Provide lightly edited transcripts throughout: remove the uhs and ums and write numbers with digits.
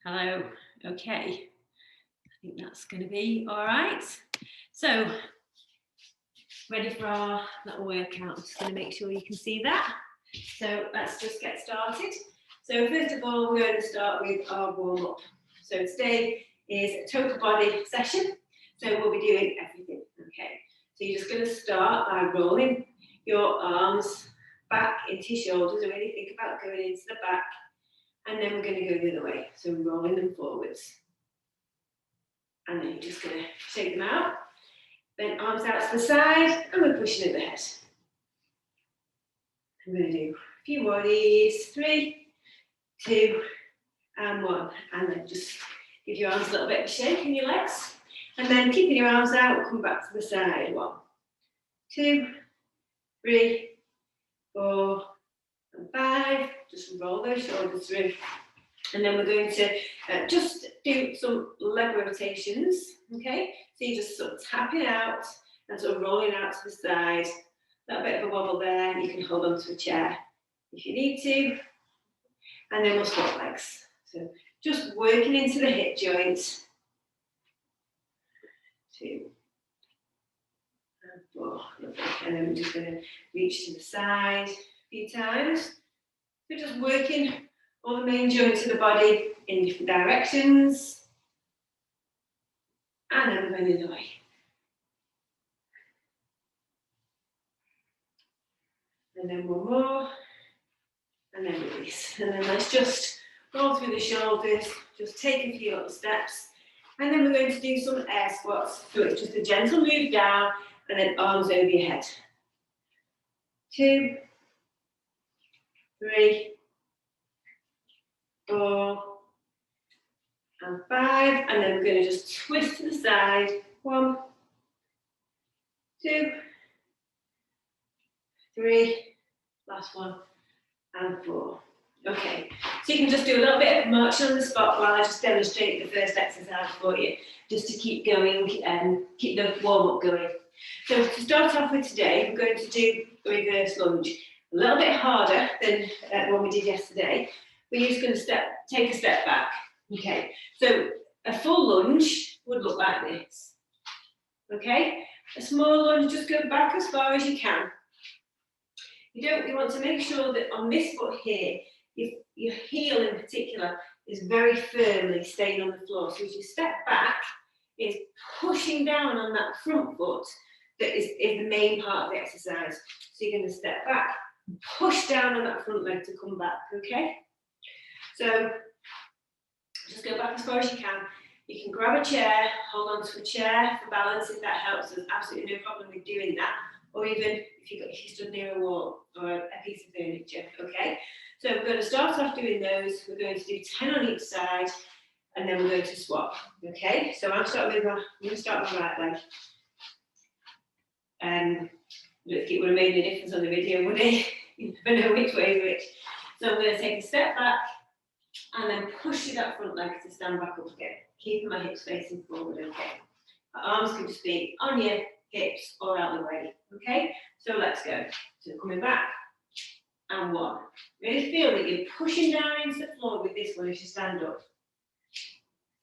Hello. Okay. I think that's going to be all right. So, ready for our little workout. I'm just going to make sure you can see that. So, let's just get started. So, first of all, we're going to start with our warm-up. So, today is a total body session. So, we'll be doing everything. Okay. So, you're just going to start by rolling your arms back into your shoulders and really think about going into the back. And then we're going to go the other way, so rolling them forwards. And then you're just going to shake them out. Then arms out to the side, and we're pushing at the head. I'm going to do a few more of these. 3, 2, and 1. And then just give your arms a little bit of a shake in your legs. And then keeping your arms out, we'll come back to the side. 1, 2, 3, 4, and 5. Just roll those shoulders through. And then we're going to just do some leg rotations, okay? So you're just sort of tapping out and sort of rolling out to the side. A little bit of a wobble there. You can hold onto a chair if you need to. And then we'll squat legs. So just working into the hip joint. 2, and 4. And then we're just going to reach to the side a few times. So just working all the main joints of the body in different directions. And then we're going the other way. And then one more. And then release. And then let's just roll through the shoulders. Just take a few little steps. And then we're going to do some air squats. So it's just a gentle move down and then arms over your head. 2, 3, 4, and 5, and then we're going to just twist to the side. 1, 2, 3, last one, and 4. Okay, so you can just do a little bit of marching on the spot while I just demonstrate the first exercise for you, just to keep going and keep the warm-up going. So to start off with today, we're going to do a reverse lunge. A little bit harder than what we did yesterday. We're just going to take a step back. Okay, so a full lunge would look like this. Okay, a small lunge, just go back as far as you can. You want to make sure that on this foot here, your heel in particular is very firmly staying on the floor. So as you step back, it's pushing down on that front foot that is the main part of the exercise. So you're going to step back, push down on that front leg to come back, okay? So just go back as far as you can. You can grab a chair, hold on to a chair for balance if that helps. There's absolutely no problem with doing that. Or even if you stood near a wall or a piece of furniture, okay? So we're going to start off doing those. We're going to do 10 on each side, and then we're going to swap, okay? So I'm going to start with my right leg. I don't think it would have made any difference on the video, would it? You never know which way is which. So I'm going to take a step back and then push through that front leg to stand back up again, keeping my hips facing forward, okay? My arms can just be on your hips or out the way, okay? So let's go. So coming back, and 1. Really feel that you're pushing down into the floor with this one as you stand up.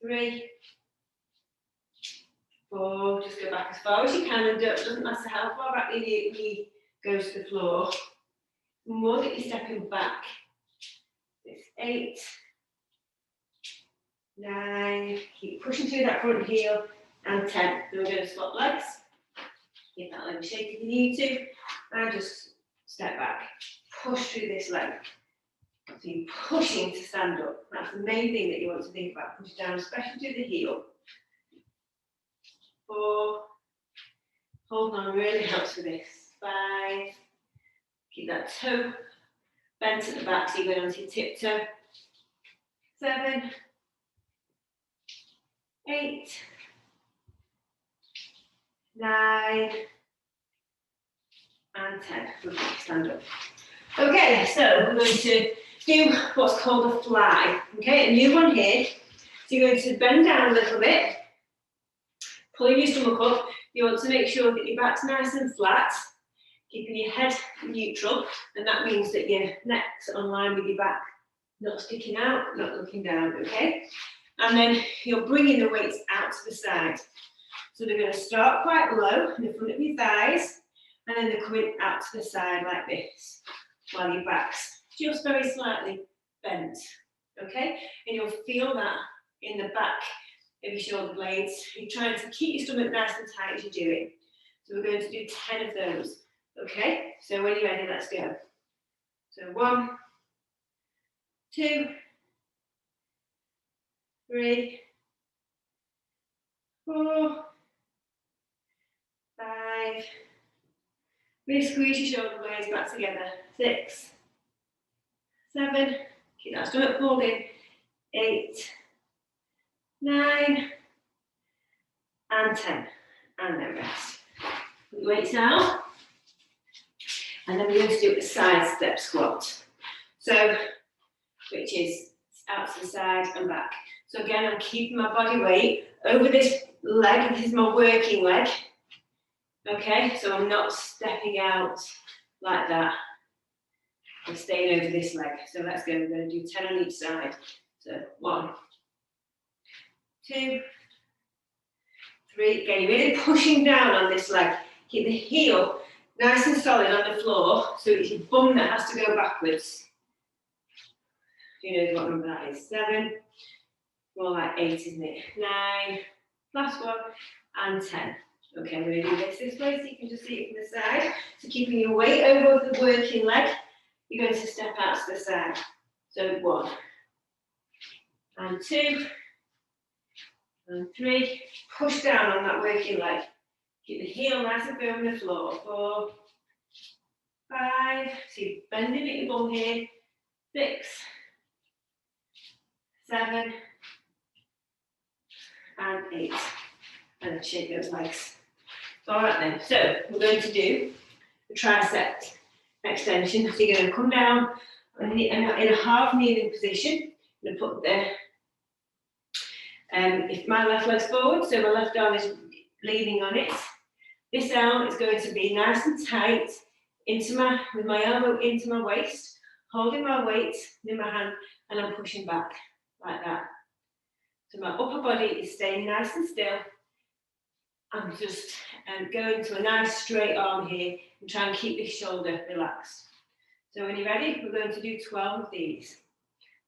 3, 4, just go back as far as you can, and it doesn't matter how far back your knee goes to the floor. The more that you're stepping back. It's 8, 9, keep pushing through that front heel, and 10. Then we're going to swap legs. Give that leg a shake if you need to, and just step back. Push through this leg. So you're pushing to stand up. That's the main thing that you want to think about. Push down, especially through the heel. 4, hold on, really helps with this. 5, keep that toe bent at the back so you're going onto your tiptoe. 7, 8, 9, and 10. Okay, stand up. Okay, so we're going to do what's called a fly. Okay, a new one here. So you're going to bend down a little bit, pulling your stomach up. You want to make sure that your back's nice and flat, keeping your head neutral, and that means that your neck's on line with your back. not sticking out, not looking down, okay? And then you're bringing the weights out to the side. So they're going to start quite low in the front of your thighs, and then they're coming out to the side like this, while your back's just very slightly bent, okay? And you'll feel that in the back of your shoulder blades. You're trying to keep your stomach nice and tight as you do it. So we're going to do 10 of those, okay? So when you're ready, let's go. So 1, 2, 3, 4, 5. Really squeeze your shoulder blades back together. 6, 7. Keep that stomach pulled in. 8, 9, and 10. And then rest. Put your weights down. And then we're going to do a side step squat. So, which is out to the side and back. So again, I'm keeping my body weight over this leg. This is my working leg. Okay, so I'm not stepping out like that. I'm staying over this leg. So let's go. We're going to do 10 on each side. So 1, 2, 3. Again, you're really pushing down on this leg. Keep the heel nice and solid on the floor, so it's your bum that has to go backwards. You know what number that is? 7. More like 8, isn't it? 9. Last one. And 10. Okay, I'm going to do this way so you can just see it from the side. So keeping your weight over the working leg, you're going to step out to the side. So 1. And 2. And 3. Push down on that working leg. Keep the heel nice and firm on the floor. 4, 5. So you're bending at your bum here. 6, 7, and 8. And then shake those legs. Alright then, so we're going to do the Triceps Extension. So you're going to come down in a half kneeling position. I'm going to put the if my left leg's forward, so my left arm is leaning on it. This arm is going to be nice and tight with my elbow into my waist, holding my weight in my hand, and I'm pushing back like that. So my upper body is staying nice and still. I'm just going to a nice straight arm here and try and keep this shoulder relaxed. So when you're ready, we're going to do 12 of these.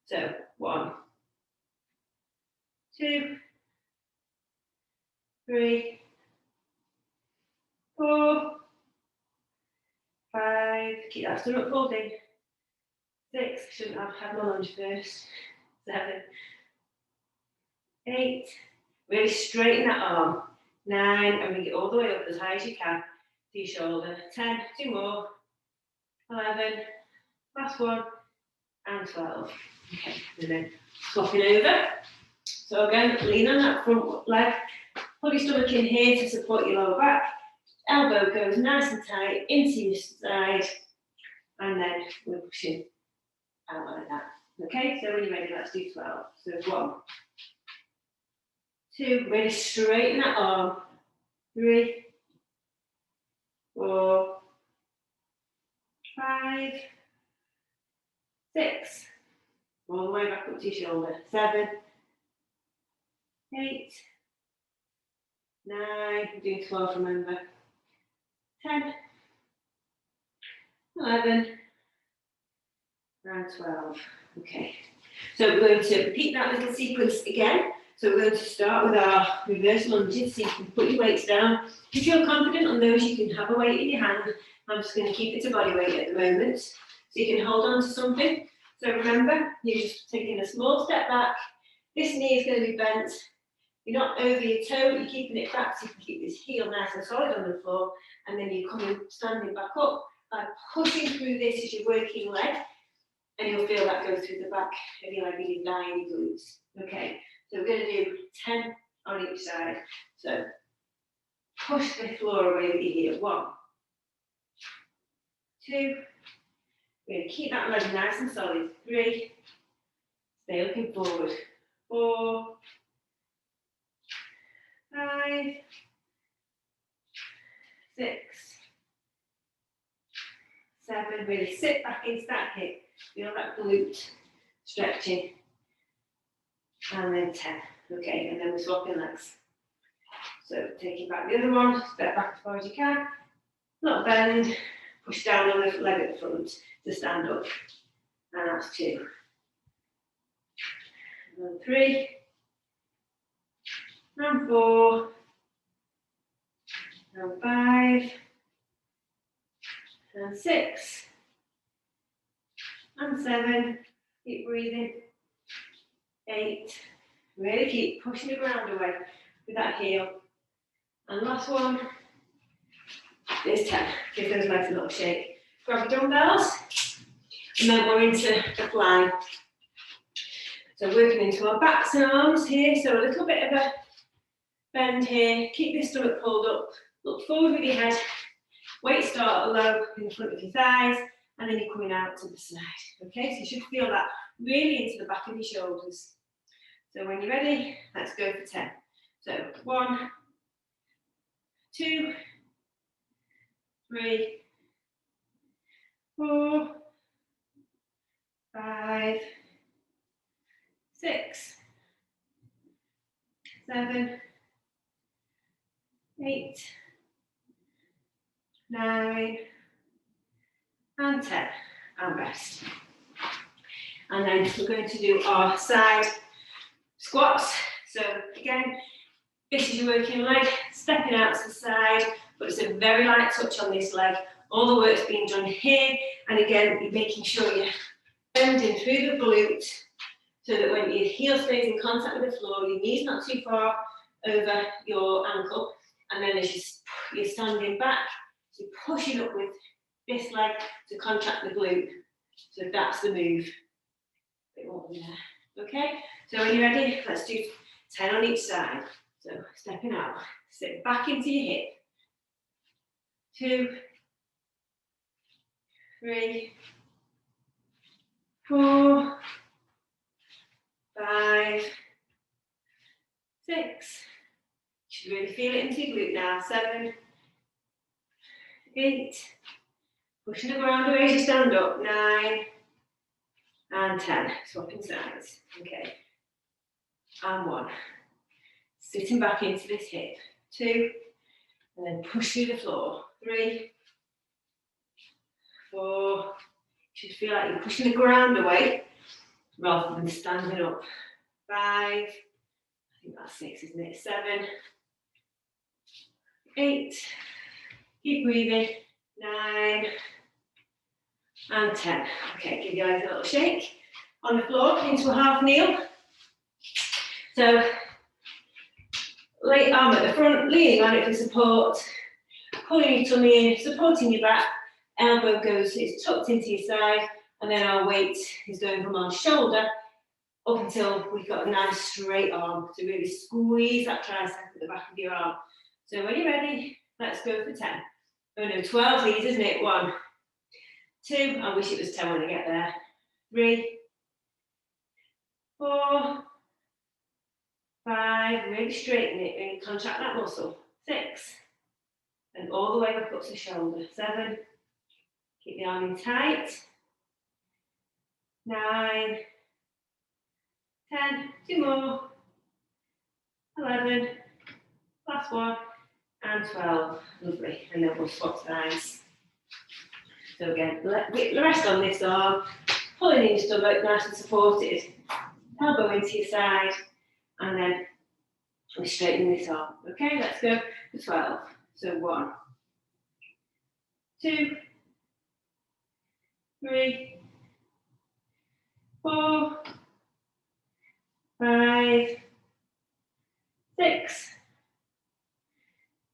So 1, 2, 3, 4, 5. Keep that stomach pulled in. 6. Shouldn't have had my lunge first. 7, 8. Really straighten that arm. 9, and bring it all the way up as high as you can to your shoulder. 10, 2 more. 11, last one, and 12. Okay, and then swapping over. So again, lean on that front leg. Put your stomach in here to support your lower back. Elbow goes nice and tight into your side, and then we're pushing out like that. Okay, so when you're ready, let's do 12. So 1, 2, really straighten that arm. 3, 4, 5, 6. All the way back up to your shoulder. 7, 8, 9. I'm doing 12, remember. 10, 11, and 12. Okay. So we're going to repeat that little sequence again. So we're going to start with our reverse lunges. So you can put your weights down. If you're confident on those, you can have a weight in your hand. I'm just going to keep it to body weight at the moment. So you can hold on to something. So remember, you're just taking a small step back. This knee is going to be bent. You're not over your toe, you're keeping it back so you can keep this heel nice and solid on the floor. And then you're standing back up by pushing through this as your working leg. And you'll feel that go through the back of your leg and your thigh and your glutes. Okay, so we're going to do 10 on each side. So push the floor away with your heel. 1, 2. We're going to keep that leg nice and solid. 3. Stay looking forward. 4, 5, 6, 7. Really sit back into that hip. Feel that glute. stretching, and then 10. Okay, and then we're swapping legs. So taking back the other one, step back as far as you can, not bend, push down on the leg at the front to stand up, and that's 2. And then 3, and 4, and 5, and 6, and 7, keep breathing, 8, really keep pushing the ground away with that heel, and last one is 10, give those legs a little shake, grab your dumbbells, and then we're into the fly. So working into our backs and arms here, so a little bit of a bend here, keep your stomach pulled up, look forward with your head, weight start low in front of your thighs, and then you're coming out to the side, okay? So you should feel that really into the back of your shoulders. So when you're ready, let's go for 10. So 1, 2, 3, 4, 5, 6, 7, 8, 9, and 10, and rest. And then we're going to do our side squats. So again, this is your working leg, stepping out to the side, but it's a very light touch on this leg. All the work's being done here, and again, you're making sure you're bending through the glute so that when your heel stays in contact with the floor, your knee's not too far over your ankle, and then as you're standing back, you're pushing up with this leg to contract the glute. So that's the move. A bit more there. Okay, so when you're ready, let's do 10 on each side. So stepping out, sit back into your hip. 2, 3, 4, 5, 6. You should really feel it into your glute now. 7, 8. Pushing the ground away as you stand up. 9, and 10. Swapping sides. Okay. And 1. Sitting back into this hip. 2, and then push through the floor. 3, 4. You should feel like you're pushing the ground away rather than standing up. 5, I think that's 6, isn't it? 7, 8, keep breathing. 9, and 10. Okay, give your legs a little shake on the floor into a half kneel. So, late arm at the front, leaning on it for support, pulling your tummy in, supporting your back, elbow is tucked into your side, and then our weight is going from our shoulder up until we've got a nice straight arm to really squeeze that tricep at the back of your arm. So when you're ready, let's go for 10. Oh no, 12 these, isn't it? 1, 2, I wish it was 10 when I get there. 3, 4, 5, really straighten it, really contract that muscle. 6, and all the way back up to the shoulder. 7, keep the arm in tight. 9, 10, 2 more. 11, last one, and 12. Lovely, and then we'll swap sides. So again, rest on this arm, pulling in your stomach, nice and supported, elbow into your side, and then we straighten this arm. Okay, let's go for 12. So 1, 2, 3, 4, 5, 6,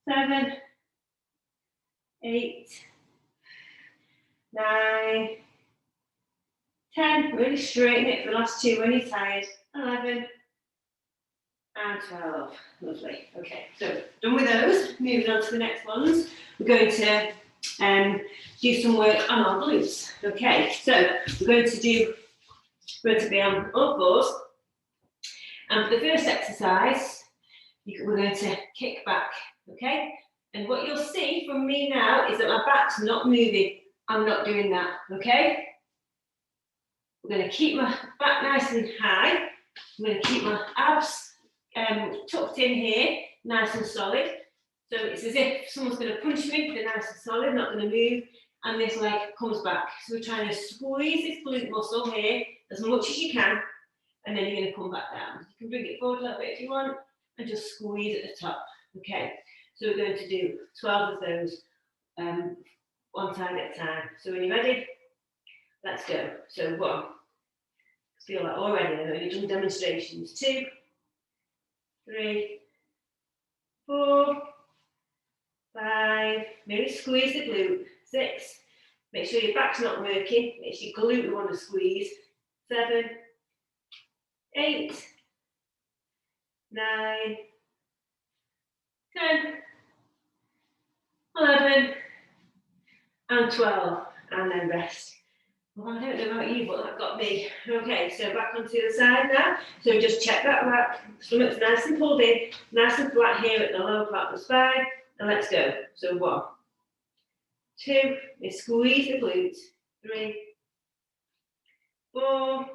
7, 8, 9, 10. Really straighten it for the last 2 when you're tired. 11, and 12. Lovely. Okay, so done with those. Moving on to the next ones. We're going to do some work on our glutes. Okay, so we're going to be on all fours. And for the first exercise, we're going to kick back. Okay, and what you'll see from me now is that my back's not moving. I'm not doing that. Okay. We're going to keep my back nice and high. I'm going to keep my abs tucked in here, nice and solid. So it's as if someone's going to punch me, they're nice and solid, not going to move, and this leg comes back. So we're trying to squeeze this glute muscle here as much as you can, and then you're going to come back down. You can bring it forward a little bit if you want, and just squeeze at the top. Okay, so we're going to do 12 of those, one side at a time. So when you're ready, let's go. So 1, feel that already. I've only done demonstrations. 2, 3, 4, 5. Maybe squeeze the glute. 6. Make sure your back's not working. It's your glute we want to squeeze. 7, 8, 9, 10, 11, and 12. And then rest. Well, I don't know about you, but that got me. Okay, so back onto the other side now. So just check that back. Stomach's nice and pulled in, nice and flat here at the lower part of the spine. And let's go. So 1, 2, and squeeze the glutes. 3, 4,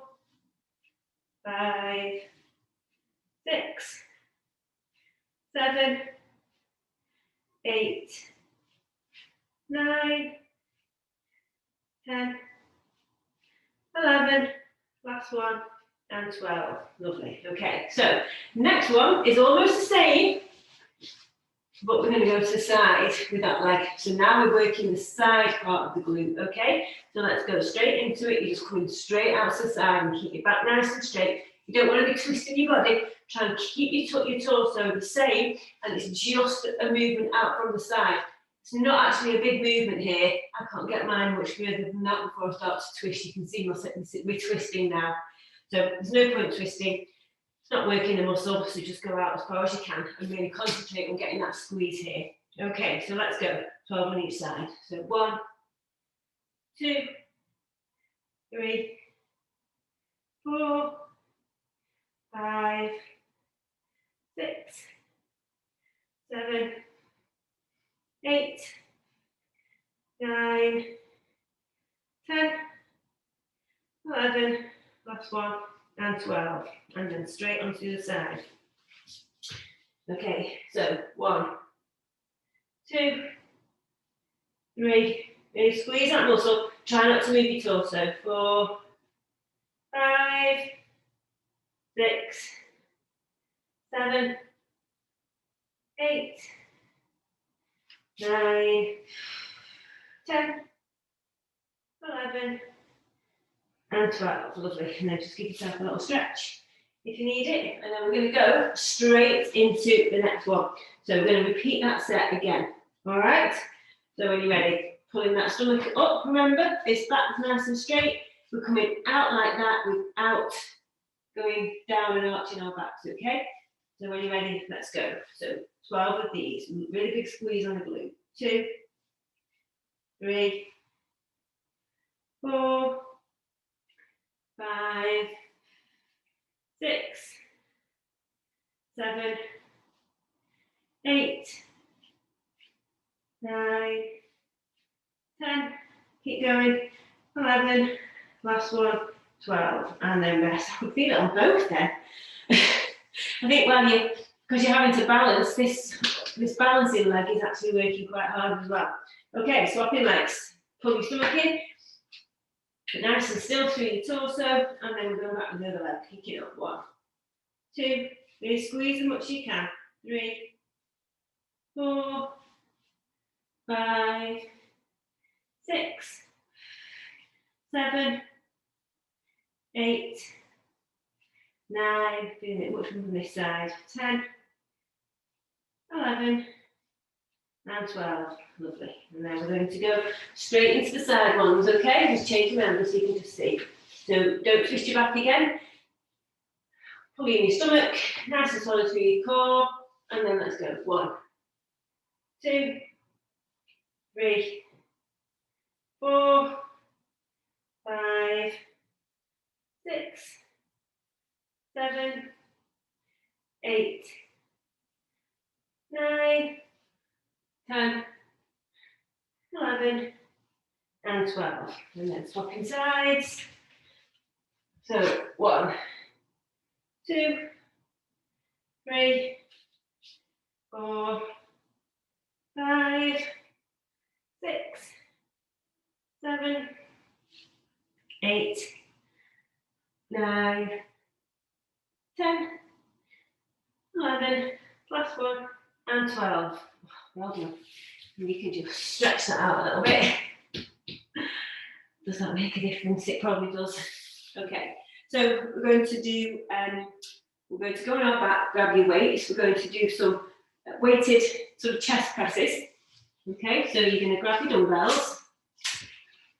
5, 6, 7, 8, 9, 10, 11, last one, and 12. Lovely. Okay, so next one is almost the same, but we're going to go to the side with that leg. So now we're working the side part of the glute, okay? So let's go straight into it. You're just coming straight out to the side and keep your back nice and straight. You don't want to be twisting your body. Try and keep your torso the same, and it's just a movement out from the side. It's not actually a big movement here. I can't get mine much further than that before I start to twist. You can see we're twisting now. So there's no point twisting. It's not working the muscle, so just go out as far as you can and really concentrate on getting that squeeze here. Okay, so let's go. 12 on each side. So 1, 2, 3, 4, 5, 6, 7, 8, 9, 10, 11, last one, and 12, and then straight onto the side. Okay, so 1, 2, 3, really squeeze that muscle, try not to move your torso. 4, 5, 6, 7, 8, 9, 10, 11, and 12. Lovely. And then just give yourself a little stretch if you need it. And then we're going to go straight into the next one. So we're going to repeat that set again. All right. So when you're ready, pulling that stomach up, remember, this back is nice and straight. We're coming out like that without going down and arching our backs, okay? So when you're ready, let's go. So 12 of these, really big squeeze on the glute. 2, 3, 4, 5, 6, 7, 8, 9, 10, keep going, 11, last one, 12, and then rest. I could feel it on both then. I think because you're having to balance, this balancing leg is actually working quite hard as well. Okay, swapping legs. Pull your stomach in, nice and still through your torso, and then we're going back with the other leg. Kick it up. 1, 2, really squeeze as much as you can. 3, 4, 5, 6, 7, 8, 9, feeling it much more from this side. 10, 11, and 12. Lovely. And then we're going to go straight into the side ones, okay? Just change your hands so you can just see. So don't twist your back again. Pull in your stomach, nice and solid through your core, and then let's go. 1, 2, 3, 4, 5, 6, 7, 8, 9, 10, 11, and 12. And then swapping sides. So 1, 2, 3, 4, 5, 6, 7, 8, 9, 10, 11, last one, and 12. Well done. And you can just stretch that out a little bit. Does that make a difference? It probably does. Okay, so we're going to do, we're going to go on our back, grab your weights. We're going to do some weighted sort of chest presses. Okay, so you're going to grab your dumbbells.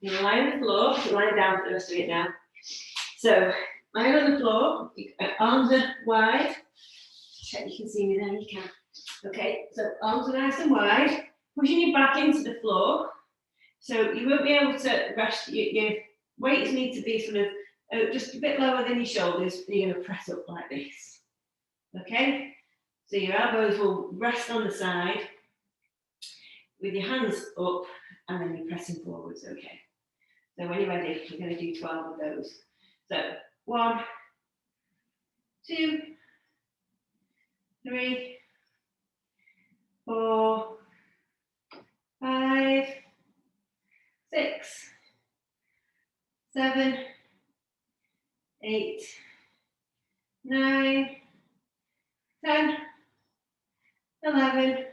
You're going to lie on the floor. You're lying down for the rest of it now. So, lying on the floor, arms are wide. Check you can see me there, you can. Okay, so arms are nice and wide. Pushing your back into the floor. So you won't be able to rest, your weights need to be sort of just a bit lower than your shoulders. You're going to press up like this. Okay, so your elbows will rest on the side with your hands up and then you're pressing forwards. Okay, so when you're ready, we're going to do 12 of those. So 1, 2, 3, 4, 5, 6, 7, 8, 9, 10, 11,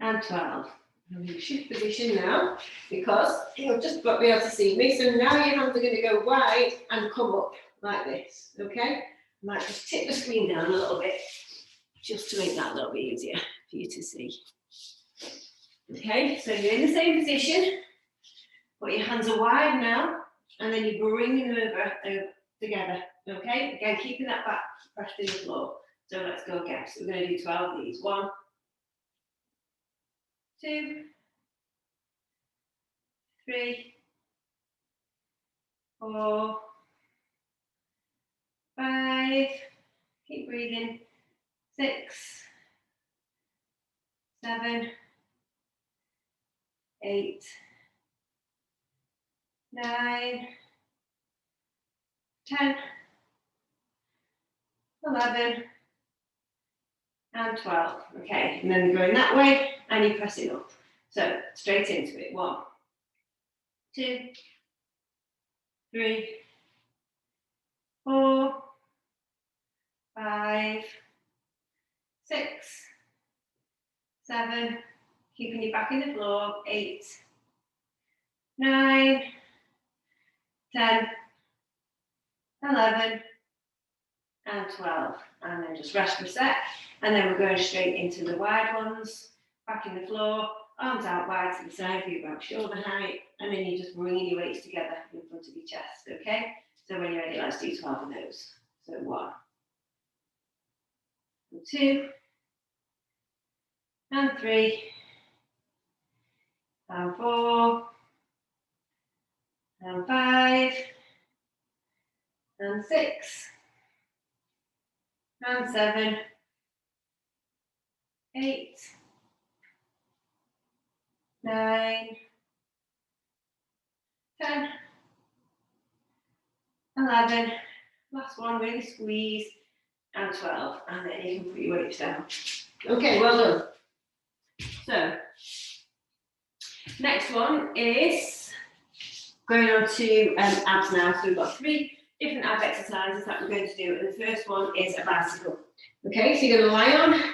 and 12. I'm going to shift position now because you'll just be able to see me. So now your hands are going to go wide and come up like this. Okay? I might just tip the screen down a little bit just to make that a little bit easier for you to see. Okay, so you're in the same position, but your hands are wide now, and then you're bringing them over together. Okay, again, keeping that back pressed in the floor. So let's go again. So we're going to do 12 of these. 1, 2, 3, 4, 5, keep breathing, 6, 7, 8, 9, 10, 11, and 12. Okay, and then you're going that way and you're pressing up. So straight into it. 1, 2, 3, 4, 5, 6, 7, keeping your back in the floor, 8, 9, 10, 11, and 12. And then just rest for a sec. And then we're going straight into the wide ones, back in the floor, arms out wide to the side, view about shoulder height, and then you're just bringing your weights together in front of your chest, okay? So when you're ready, let's do 12 of those. So 1, and 2, and 3, and 4, and 5, and 6, and 7, 8, 9, 10, 11, last one, really squeeze, and 12, and then you can put your weights down. Okay, well done. So, next one is going on to abs now. So we've got 3 different ab exercises that we're going to do, and the first one is a bicycle. Okay, so you're going to lie on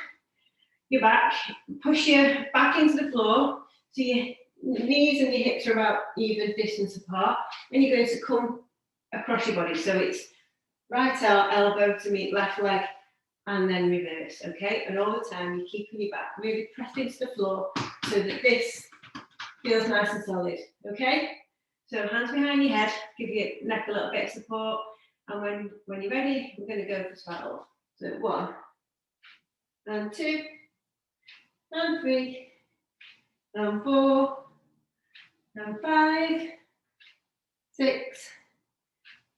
your back, push your back into the floor, so your knees and your hips are about even distance apart, and you're going to come across your body. So it's right elbow to meet left leg, and then reverse, okay? And all the time you're keeping your back really pressed into the floor so that this feels nice and solid, okay? So hands behind your head, give your neck a little bit of support, and when you're ready, we're going to go for 12. So 1, and 2, and 3, and 4, and 5, 6,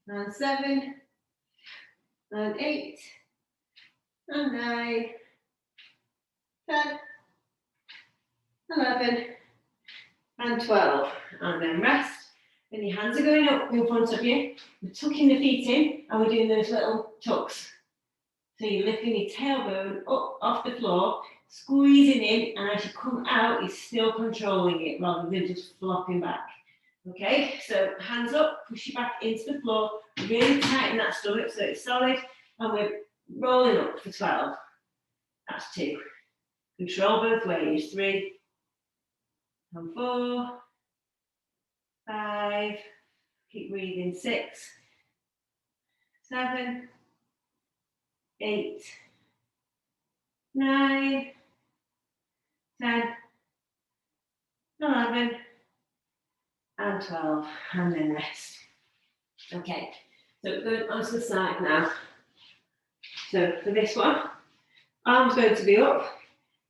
and 7, and 8, and 9, 10, 11, and 12, and then rest, Then your hands are going up in front of you. We're tucking the feet in and we're doing those little tucks. So you're lifting your tailbone up off the floor, squeezing in, and as you come out, you're still controlling it rather than just flopping back. Okay, so hands up, push you back into the floor, really tighten that stomach so it's solid, and we're rolling up for 12. That's 2. Control both ways. 3 and 4, 5, keep breathing. 6, 7, 8, 9, 10, 11, and 12, and then rest. Okay, so going onto the side now. So for this one, arms going to be up.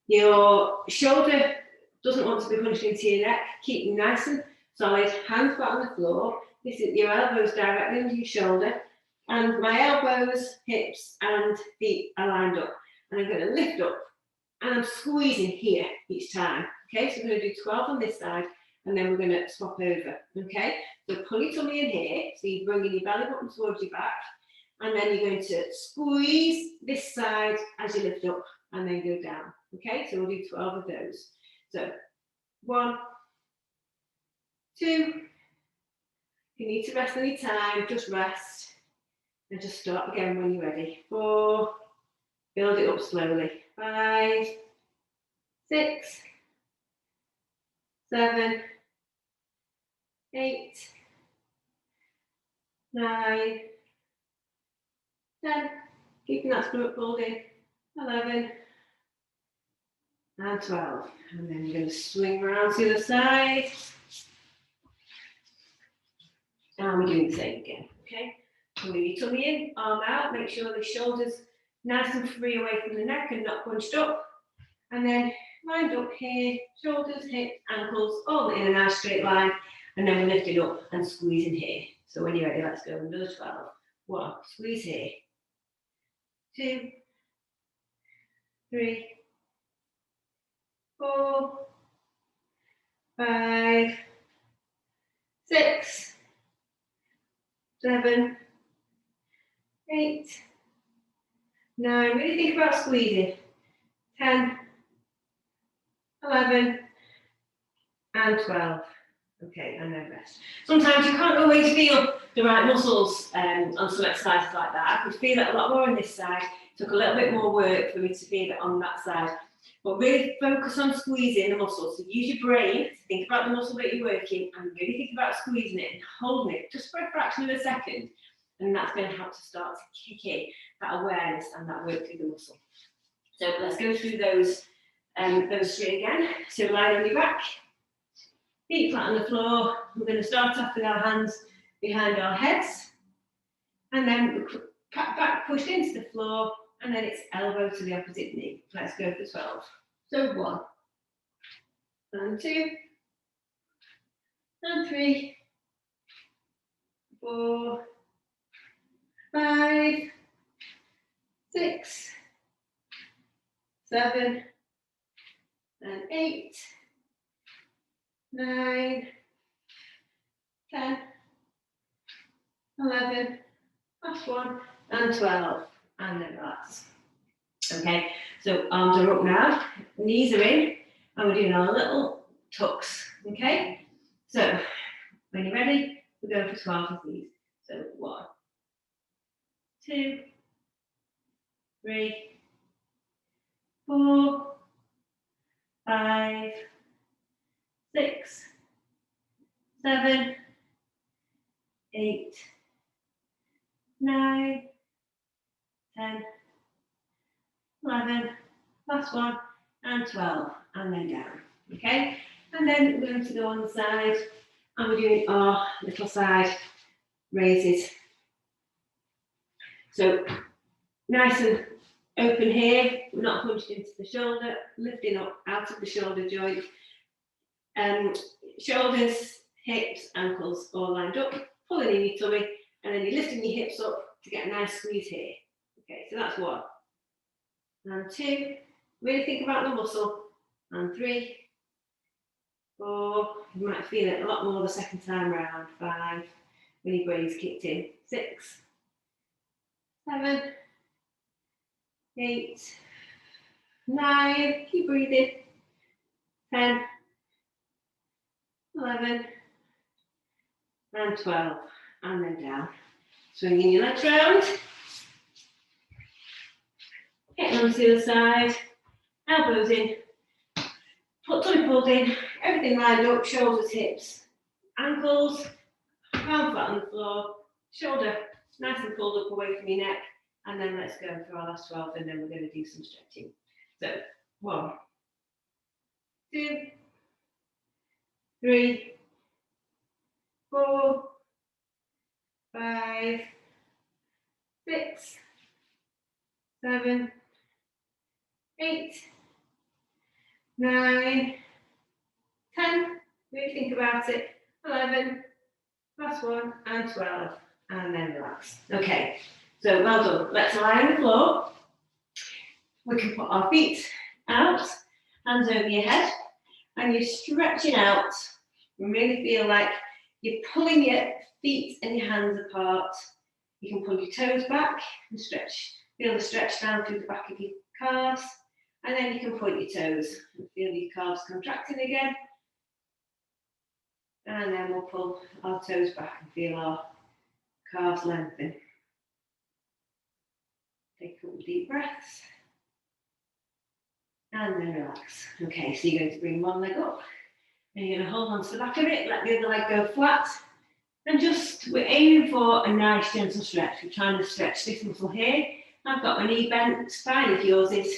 Your shoulder doesn't want to be punched into your neck. Keep them nice and solid. Hands flat on the floor. This is your elbows directly under your shoulder. And my elbows, hips, and feet are lined up. And I'm going to lift up. And I'm squeezing here each time. Okay, so we're going to do 12 on this side. And then we're going to swap over. Okay, so pull your tummy in here. So you're bringing your belly button towards your back. And then you're going to squeeze this side as you lift up and then go down. Okay, so we'll do 12 of those. So 1, 2. If you need to rest any time, just rest. And just start again when you're ready. 4. Build it up slowly. 5, 6, 7, 8, 9, 10, keeping that stomach pulled in, 11, and 12. And then you're going to swing around to the other side. And we're doing the same again, okay? So move your tummy in, arm out, make sure the shoulders nice and free away from the neck and not bunched up. And then lined up here, shoulders, hips, ankles, all in a nice straight line. And then we lift it up and squeeze in here. So when you're ready, let's go another 12. 1, squeeze here. 2, 3, 4, 5, 6, 7, 8, 9. Really think about squeezing. 10, 11, and 12. Okay, and then rest. Sometimes you can't always feel the right muscles on some exercises like that. I could feel it a lot more on this side. It took a little bit more work for me to feel it on that side. But really focus on squeezing the muscles. So use your brain to think about the muscle that you're working and really think about squeezing it and holding it just for a fraction of a second. And that's going to help to start to kick in that awareness and that work through the muscle. So let's go through those 3 again. So lie on your back. Feet flat on the floor. We're going to start off with our hands behind our heads. And then back pushed into the floor. And then it's elbow to the opposite knee. Let's go for 12. So 1. And 2. And 3. 4. 5. 6. 7. And 8. 9, 10, 11, last 1, and 12, and then relax. Okay, so arms are up now, knees are in, and we're doing our little tucks. Okay, so when you're ready, we're going for 12 of these. So 1, 2, 3, 4, 5, 6, 7, 8, 9, 10, 11, last 1, and 12, and then down. Okay, and then we're going to go on the side, and we're doing our little side raises. So nice and open here, we're not punching into the shoulder, lifting up out of the shoulder joint. Shoulders, hips, ankles all lined up, pulling in your tummy, and then you're lifting your hips up to get a nice squeeze here. Okay, so that's 1. And 2, really think about the muscle. And 3, 4, you might feel it a lot more the second time round. 5, when your brain's kicked in. 6, 7, 8, 9, keep breathing. 10, 11, and 12, and then down. Swinging your legs round. Getting onto the other side. Elbows in. Tummy pulled in. Everything lined up. Shoulders, hips, ankles. Palm flat on the floor. Shoulder nice and pulled up away from your neck. And then let's go for our last 12, and then we're going to do some stretching. So 1, 2, 3, 4, 5, 6, 7, 8, 9, 10, really think about it, 11, last one, and 12, and then relax. Okay, so well done. Let's lie on the floor. We can put our feet out, hands over your head, and you're stretching out. You really feel like you're pulling your feet and your hands apart. You can pull your toes back and stretch. Feel the stretch down through the back of your calves. And then you can point your toes and feel your calves contracting again. And then we'll pull our toes back and feel our calves lengthen. Take a couple of deep breaths. And then relax. Okay, so you're going to bring one leg up. And you're going to hold on to the back of it, let the other leg go flat. And just, we're aiming for a nice gentle stretch. We're trying to stretch this muscle here. I've got my knee bent, it's fine if yours is.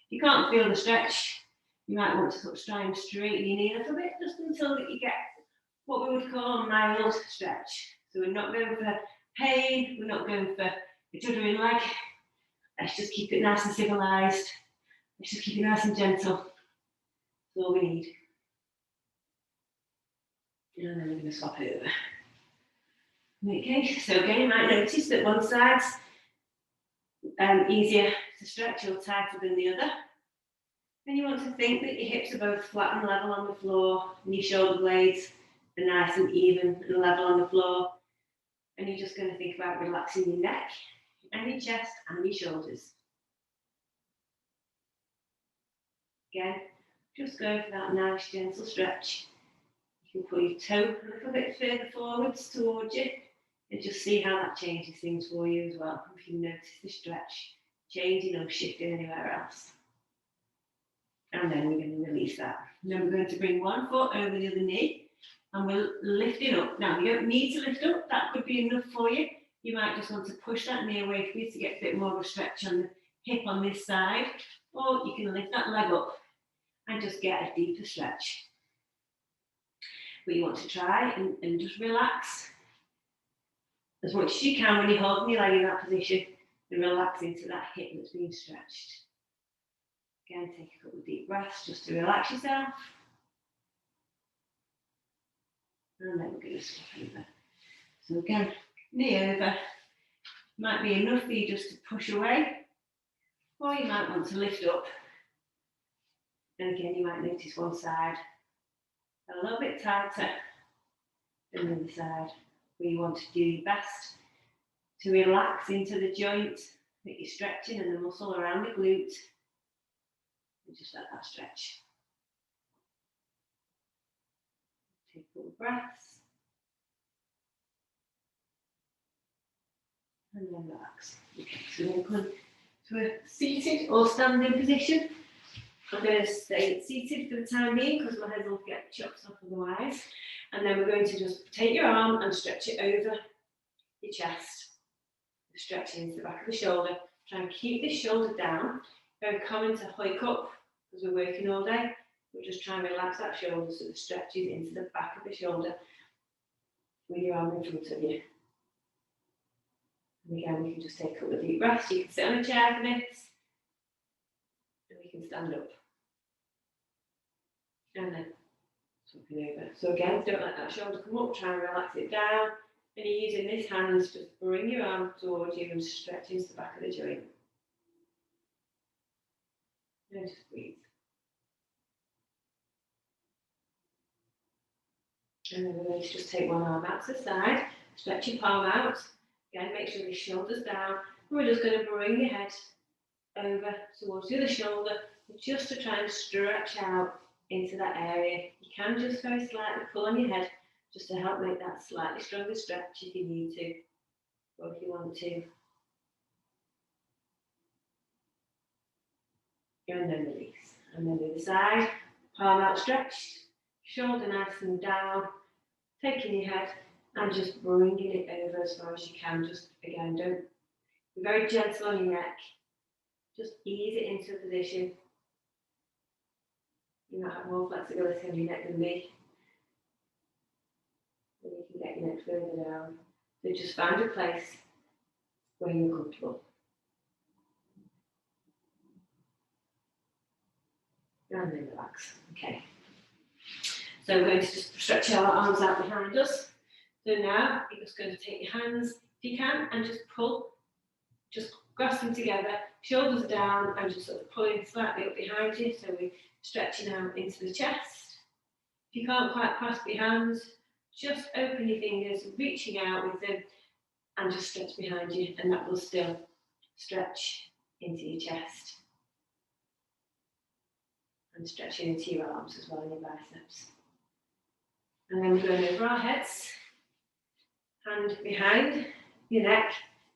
You can't feel the stretch. You might want to sort of try and straighten your knee a little bit, just until that you get what we would call a mild stretch. So we're not going for pain, we're not going for a juddering leg. Let's just keep it nice and civilised. Let's just keep it nice and gentle. That's all we need. And then we're going to swap it over. Okay, so again, you might notice that one side's easier to stretch or tighter than the other. Then you want to think that your hips are both flat and level on the floor, and your shoulder blades are nice and even and level on the floor. And you're just going to think about relaxing your neck and your chest and your shoulders. Again, just go for that nice gentle stretch. You can pull your toe a little bit further forwards towards you and just see how that changes things for you as well. If you notice the stretch changing or shifting anywhere else. And then we're going to release that. And then we're going to bring one foot over the other knee and we're lifting up. Now, you don't need to lift up. That could be enough for you. You might just want to push that knee away from you to get a bit more of a stretch on the hip on this side. Or you can lift that leg up and just get a deeper stretch. But you want to try and just relax as much as you can when you're holding your leg in that position and relax into that hip that's being stretched. Again, take a couple of deep breaths just to relax yourself. And then we're going to swap over. So again, knee over. Might be enough for you just to push away, or you might want to lift up. And again, you might notice one side a little bit tighter than the other side, where you want to do your best to relax into the joint that you're stretching and the muscle around the glute. And just let that stretch. Take a couple of breaths. And then relax. Okay, so we're going to come to a seated or standing position. I'm going to stay seated for the time being because my head will get chopped off otherwise. And then we're going to just take your arm and stretch it over your chest. Stretch it into the back of the shoulder. Try and keep this shoulder down. Very common to hike up because we're working all day. But just try and relax that shoulder so it stretches into the back of the shoulder with your arm in front of you. And again, we can just take a couple of deep breaths. You can sit on a chair for this. And we can stand up. And then swapping over. So again, don't let that shoulder come up, try and relax it down. And you're using this hand to just bring your arm towards you and stretch into the back of the joint. And just breathe. And then we're going to just take one arm out to the side, stretch your palm out. Again, make sure the shoulder's down. And we're just going to bring your head over towards the other shoulder, just to try and stretch out into that area. You can just very slightly pull on your head, just to help make that slightly stronger stretch if you need to, or if you want to. And then release. And then the other side, palm outstretched, shoulder nice and down, taking your head and just bringing it over as far as you can. Just again, don't be very gentle on your neck. Just ease it into a position. You might have more flexibility on your neck than me. And you can get your neck further down. So just find a place where you're comfortable. And then relax. Okay. So we're going to just stretch our arms out behind us. So now you're just going to take your hands, if you can, and just pull. Just grasp them together, shoulders down, and just sort of pulling slightly up behind you. So we're stretching out into the chest. If you can't quite clasp your hands, just open your fingers, reaching out with them, and just stretch behind you, and that will still stretch into your chest. And stretching into your arms as well, and your biceps. And then we're going over our heads, hand behind your neck,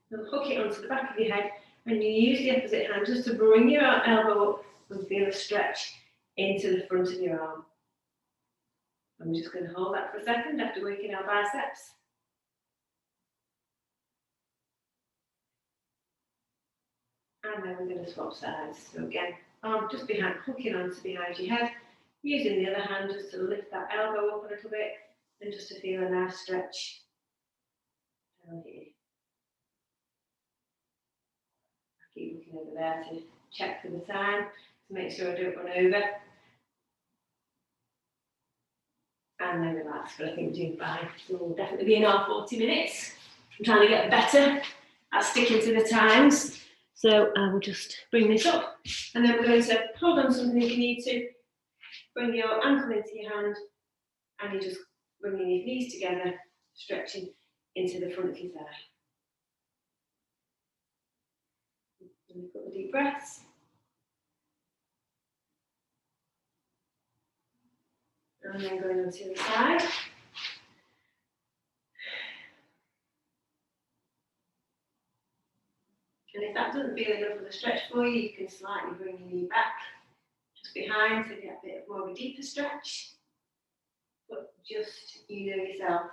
and hook it onto the back of your head, and you use the opposite hand just to bring your elbow up and feel a stretch into the front of your arm. And we're just going to hold that for a second after working our biceps. And then we're going to swap sides. So again, arm just behind, hooking onto behind your head, using the other hand just to lift that elbow up a little bit, and just to feel a nice stretch down here. I keep looking over there to check for the time, to make sure I don't run over. And then relax, but I think we're doing fine. So we'll definitely be in our 40 minutes. I'm trying to get better at sticking to the times. So I will just bring this up, and then we're going to hold on to something if you need to. Bring your ankle into your hand, and you're just bringing your knees together, stretching into the front of your thigh. And a couple of deep breaths. And then going on to the side. And if that doesn't feel enough of a stretch for you, you can slightly bring your knee back, just behind, to get a bit more of a deeper stretch. But just, you know yourself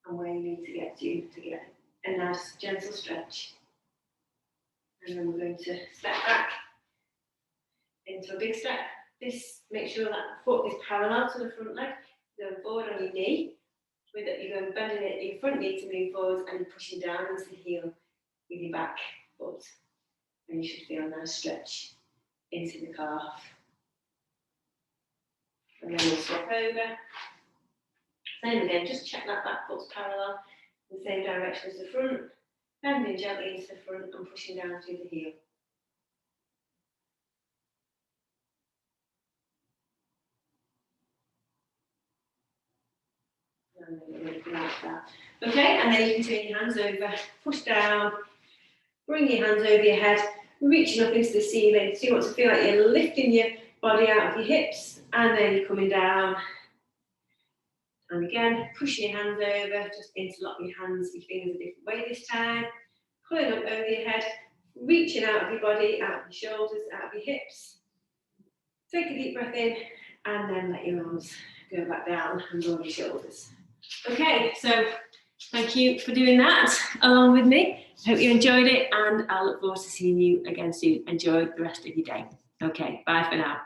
and where you need to get a nice gentle stretch. And then we're going to step back into a big step. This, make sure that foot is parallel to the front leg. Going forward on your knee, with it, you're going bending it, your front knee to move forwards, and you're pushing down into the heel with your back foot. And you should feel a nice stretch into the calf. And then we'll swap over. Same again, just check that back foot's parallel in the same direction as the front. Bending gently into the front and pushing down through the heel. And then we're going to like that. Okay, and then you can turn your hands over, push down, bring your hands over your head, reaching up into the ceiling. So you want to feel like you're lifting your body out of your hips, and then you're coming down. And again, pushing your hands over, just interlock your hands, your fingers a different way this time. Pulling up over your head, reaching out of your body, out of your shoulders, out of your hips. Take a deep breath in, and then let your arms go back down and over your shoulders. Okay, so thank you for doing that along with me. I hope you enjoyed it, and I look forward to seeing you again soon. Enjoy the rest of your day. Okay, bye for now.